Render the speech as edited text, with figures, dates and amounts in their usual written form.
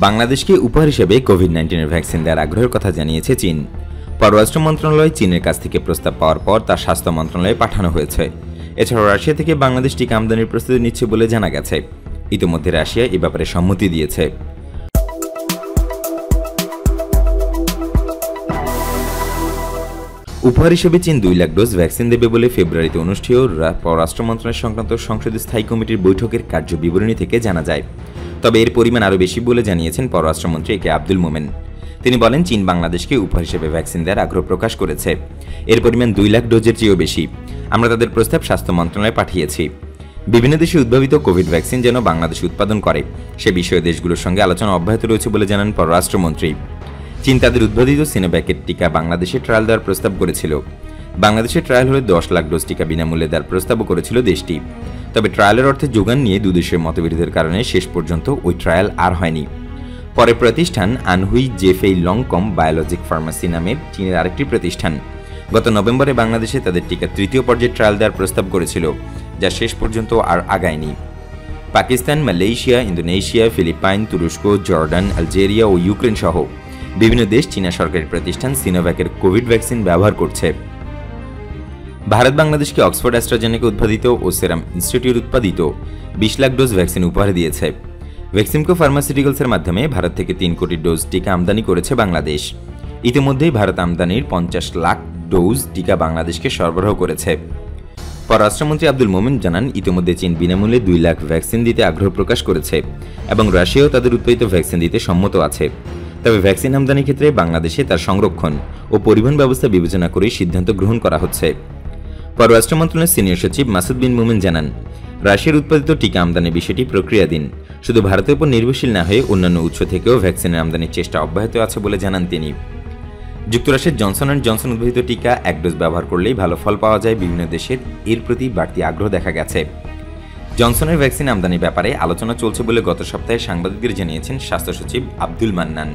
বাংলাদেশকে উপহার হিসেবে কোভিড-19 ভ্যাকসিন দেওয়ার আগ্রহের কথা জানিয়েছে চীন। পররাষ্ট্র মন্ত্রণালয় চীনের কাছ থেকে প্রস্তাব পাওয়ার পর তা স্বাস্থ্য মন্ত্রণালয়ে পাঠানো হয়েছে। এছাড়াও রাশিয়া থেকে বাংলাদেশ টিকা আমদানির প্রস্তুতি নিচ্ছে বলে জানা গেছে। ইতিমধ্যে রাশিয়া এ ব্যাপারে সম্মতি দিয়েছে। উপহার হিসেবে চীন 2 লাখ ডোজ ভ্যাকসিন দেবে বলে ফেব্রুয়ারিতে অনুষ্ঠেয় পররাষ্ট্র মন্ত্রণালয় সংক্রান্ত সংসদীয় স্থায়ী কমিটির বৈঠকের কার্য বিবরণী থেকে জানা যায়। তবে এর পরিমাণ আরও বেশি বলে জানিয়েছেন পররাষ্ট্রমন্ত্রী একে আব্দুল মোমেন। তিনি বলেন, চীন বাংলাদেশকে উপহার হিসেবে ভ্যাকসিন দেওয়ার আগ্রহ প্রকাশ করেছে। এর পরিমাণ 2 লাখ ডোজের চেয়েও বেশি। আমরা তাদের প্রস্তাব স্বাস্থ্য মন্ত্রণালয়ে পাঠিয়েছি। বিভিন্ন দেশে উদ্ভাবিত কোভিড ভ্যাকসিন যেন বাংলাদেশ উৎপাদন করে সে বিষয়ে দেশগুলোর সঙ্গে আলোচনা অব্যাহত রয়েছে বলে জানান পররাষ্ট্রমন্ত্রী। চীন তাদের উদ্ভাবিত সিনোভ্যাকের টিকা বাংলাদেশে ট্রায়াল দেওয়ার প্রস্তাব করেছিল। বাংলাদেশে ট্রায়াল হলে 10 লাখ ডোজ টিকা বিনামূল্যে দেওয়ার প্রস্তাবও করেছিল দেশটি। তবে ট্রায়ালের অর্থে যোগান নিয়ে দুই দেশের মতবিরোধের কারণে শেষ পর্যন্ত ওই ট্রায়াল আর হয়নি। পরে প্রতিষ্ঠান আনহুই জেফেই লংকম বায়োলজিক ফার্মাসি নামের চীনের আরেকটি প্রতিষ্ঠান গত নভেম্বরে বাংলাদেশে তাদের টিকা তৃতীয় পর্যায়ে ট্রায়াল দেওয়ার প্রস্তাব করেছিল, যা শেষ পর্যন্ত আর আগায়নি। পাকিস্তান, মালয়েশিয়া, ইন্দোনেশিয়া, ফিলিপাইন, তুরস্ক, জর্ডান, আলজেরিয়া ও ইউক্রেন সহ বিভিন্ন দেশ চীনা সরকারি প্রতিষ্ঠান সিনোভ্যাকের কোভিড ভ্যাকসিন ব্যবহার করছে। ভারত বাংলাদেশকে অক্সফোর্ড অ্যাস্ট্রাজেনেকা উৎপাদিত ও সেরাম ইনস্টিটিউট উৎপাদিত 20 লাখ ডোজ ভ্যাকসিন উপহার দিয়েছে। ভ্যাকসিমকো ফার্মাসিউটিক্যালসের মাধ্যমে ভারত থেকে 3 কোটি ডোজ টিকা আমদানি করেছে বাংলাদেশ। ইতিমধ্যেই ভারত আমদানির 50 লাখ ডোজ টিকা বাংলাদেশকে সরবরাহ করেছে। পররাষ্ট্রমন্ত্রী আব্দুল মোমেন জানান, ইতিমধ্যে চীন বিনামূল্যে 2 লাখ ভ্যাকসিন দিতে আগ্রহ প্রকাশ করেছে এবং রাশিয়াও তাদের উৎপাদিত ভ্যাকসিন দিতে সম্মত আছে। তবে ভ্যাকসিন আমদানির ক্ষেত্রে বাংলাদেশে তার সংরক্ষণ ও পরিবহন ব্যবস্থা বিবেচনা করে সিদ্ধান্ত গ্রহণ করা হচ্ছে। পররাষ্ট্র মন্ত্রণালয়ের সিনিয়র সচিব মাসুদ বিন মোমেন জানান, রাশিয়ার উৎপাদিত টিকা আমদানির বিষয়টি প্রক্রিয়াধীন। শুধু ভারতের উপর নির্ভরশীল না হয়ে অন্যান্য উৎস থেকেও ভ্যাকসিনের আমদানির চেষ্টা অব্যাহত আছে বলে জানান তিনি। যুক্তরাষ্ট্রের জনসন অ্যান্ড জনসন উদ্ভাবিত টিকা 1 ডোজ ব্যবহার করলেই ভালো ফল পাওয়া যায়। বিভিন্ন দেশের এর প্রতি বাড়তি আগ্রহ দেখা গেছে। জনসনের ভ্যাকসিন আমদানির ব্যাপারে আলোচনা চলছে বলে গত সপ্তাহে সাংবাদিকদের জানিয়েছেন স্বাস্থ্য সচিব আব্দুল মান্নান।